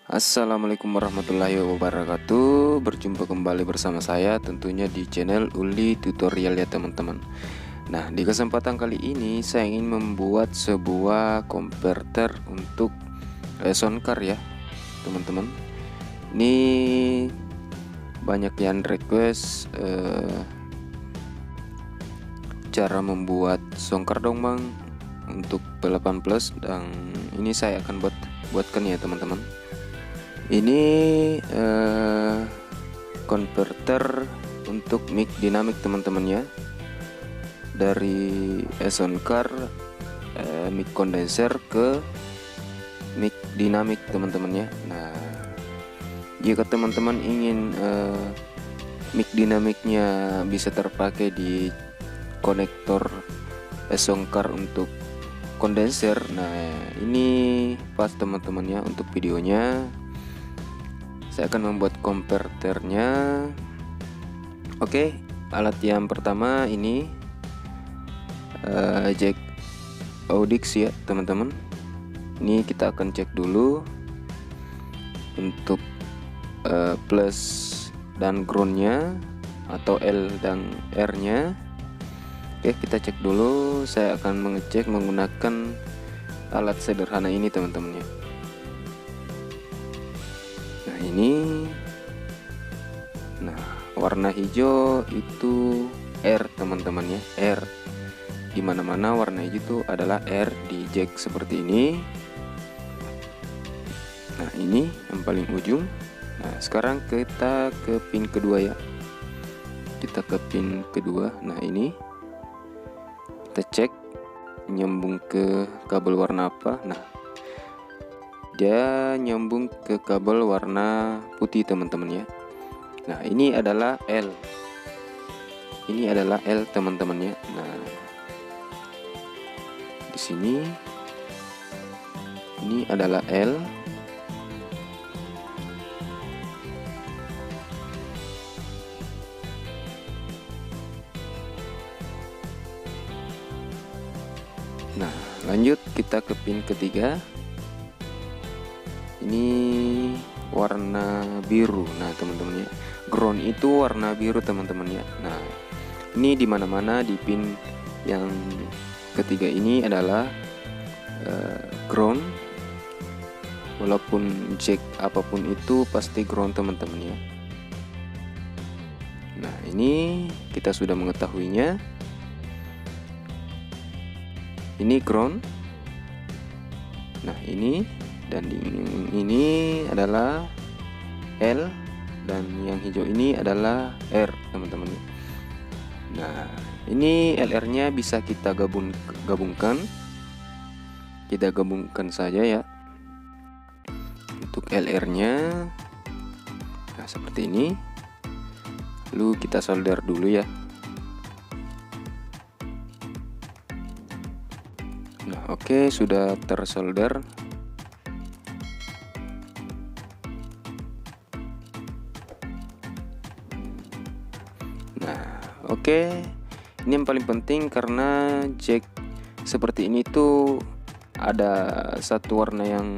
Assalamualaikum warahmatullahi wabarakatuh. Berjumpa kembali bersama saya tentunya di channel Uli Tutorial ya teman-teman. Nah, di kesempatan kali ini saya ingin membuat sebuah konverter untuk soundcard ya teman-teman. Ini banyak yang request cara membuat soundcard dong bang untuk P8 Plus, dan ini saya akan buatkan ya teman-teman. Ini konverter untuk mic dinamik teman-teman ya, dari soundcard mic condenser ke mic dinamik teman-teman ya. Nah, jika teman-teman ingin mic dinamiknya bisa terpakai di konektor soundcard untuk kondenser, nah ini pas teman-teman ya untuk videonya. Saya akan membuat konverternya. Oke, alat yang pertama ini jack Audix ya teman-teman. Ini kita akan cek dulu untuk plus dan groundnya atau L dan R nya. Oke, kita cek dulu. Saya akan mengecek menggunakan alat sederhana ini teman-teman ya. Nah ini, nah warna hijau itu R teman-teman ya, R. Dimana-mana warna hijau itu adalah R di jack seperti ini. Nah ini yang paling ujung. Nah sekarang kita ke pin kedua ya. Kita ke pin kedua. Nah ini kita cek nyambung ke kabel warna apa. Nah, dia nyambung ke kabel warna putih teman-teman ya. Nah ini adalah L, ini adalah L teman-teman ya. Nah di sini ini adalah L. Nah lanjut kita ke pin ketiga. Ini warna biru. Nah teman-teman ya, ground itu warna biru teman-teman ya. Nah ini dimana-mana di pin yang ketiga ini adalah ground. Walaupun jack apapun itu pasti ground teman-teman ya. Nah ini kita sudah mengetahuinya. Ini ground. Nah ini, dan ini adalah L, dan yang hijau ini adalah R teman-teman. Nah ini LR nya bisa kita gabungkan. Kita gabungkan saja ya untuk LR nya. Nah seperti ini. Lalu kita solder dulu ya. Nah oke, sudah tersolder. Nah oke, ini yang paling penting karena jack seperti ini tuh ada satu warna yang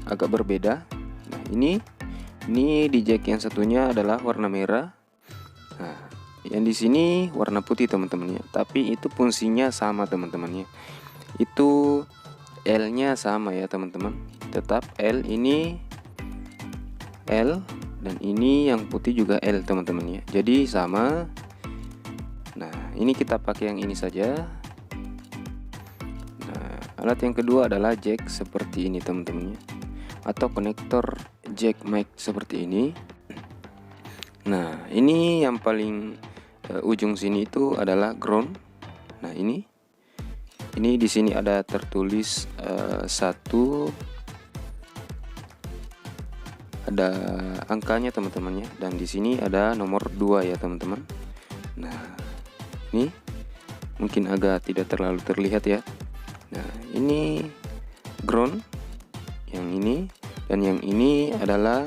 agak berbeda. Nah ini di jack yang satunya adalah warna merah. Nah yang di sini warna putih teman-teman ya. Tapi itu fungsinya sama teman-teman ya. Itu L nya sama ya teman-teman. Tetap L, ini L, dan ini yang putih juga L teman-teman ya. Jadi sama. Nah ini kita pakai yang ini saja. Nah alat yang kedua adalah jack seperti ini teman-teman ya, atau konektor jack mic seperti ini. Nah ini yang paling ujung sini itu adalah ground. Nah ini di sini ada tertulis 1, ada angkanya teman-teman ya, dan di sini ada nomor 2 ya teman-teman. Nah ini mungkin agak tidak terlalu terlihat ya. Nah ini ground, yang ini, dan yang ini adalah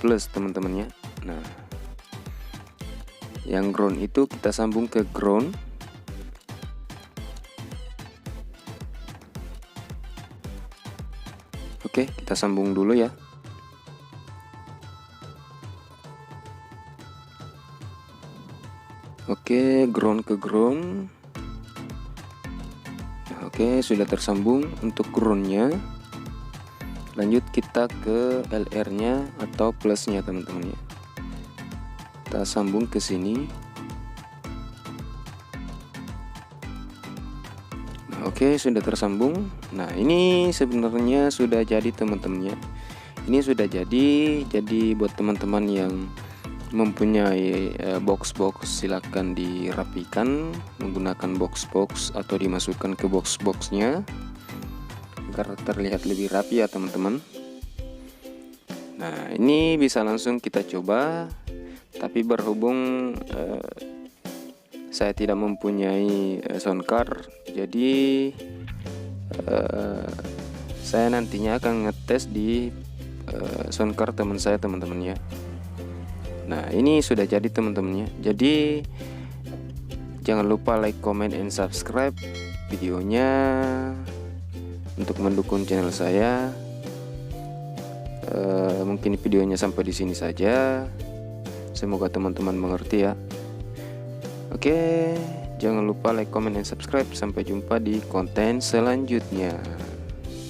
plus teman-teman ya. Nah yang ground itu kita sambung ke ground. Oke, kita sambung dulu ya. Oke, ground ke ground. Oke, sudah tersambung untuk groundnya. Lanjut kita ke LR nya atau plusnya teman-teman ya. Kita sambung ke sini. Oke, sudah tersambung. Nah, ini sebenarnya sudah jadi teman-teman ya. Ini sudah jadi buat teman-teman yang mempunyai box-box, silakan dirapikan menggunakan box-box atau dimasukkan ke box-boxnya agar terlihat lebih rapi ya teman-teman. Nah, ini bisa langsung kita coba, tapi berhubung saya tidak mempunyai sound card, jadi saya nantinya akan ngetes di sound card teman saya teman-teman ya. Nah, ini sudah jadi teman-teman ya. Jadi jangan lupa like, comment, and subscribe videonya untuk mendukung channel saya. Mungkin videonya sampai di sini saja. Semoga teman-teman mengerti ya. Oke, jangan lupa like, comment, and subscribe. Sampai jumpa di konten selanjutnya.